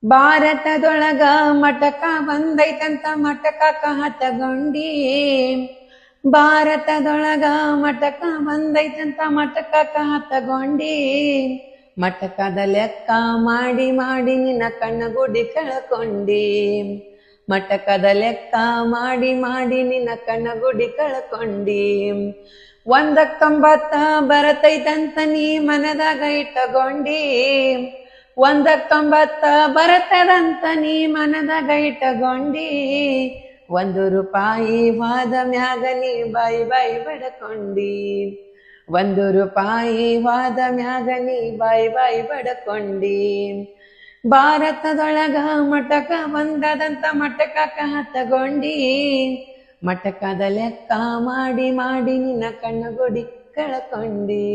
ಭಾರತದೊಳಗ ಮಟಕ ಬಂದೈತಂತ ಮಟಕ ಹತಗೊಂಡಿ. ಭಾರತದೊಳಗ ಮಟಕ ಬಂದೈತಂತ ಮಟಕ ಹತಗೊಂಡಿ. ಮಟಕದ ಲೆಕ್ಕ ಮಾಡಿ ಮಾಡಿ ನಿನ್ನ ಕಣ್ಣಗುಡಿ ಕಳ್ಕೊಂಡಿ. ಮಟಕದ ಲೆಕ್ಕ ಮಾಡಿ ಮಾಡಿ ನಿನ್ನ ಕಣ್ಣಗುಡಿ ಕಳ್ಕೊಂಡಿ. 190 ಬರತೈತಂತ ನೀ ಮನದಾಗ ಇಟ್ಟಗೊಂಡಿ. 190 ಬರತದಂತ ನೀ ಮನದಾಗ ಇಟ್ಟಗೊಂಡಿ. 1 ರೂಪಾಯಿ ವಾದ ಮ್ಯಾಗ ನೀ ಬಾಯಿ ಬಾಯಿ ಬಡಕೊಂಡಿ. 1 ರೂಪಾಯಿ ವಾದ ಮ್ಯಾಗ ನೀ ಬಾಯಿ ಬಾಯಿ ಬಡಕೊಂಡಿ. ಭಾರತದೊಳಗ ಮಟಕ ಬಂದದಂತ ಮಟಕ ಹತಗೊಂಡಿ. ಮಟಕದ ಲೆಕ್ಕ ಮಾಡಿ ಮಾಡಿ ನಿನ್ನ ಕಣ್ಣಗುಡಿ ಕಳ್ಕೊಂಡಿ.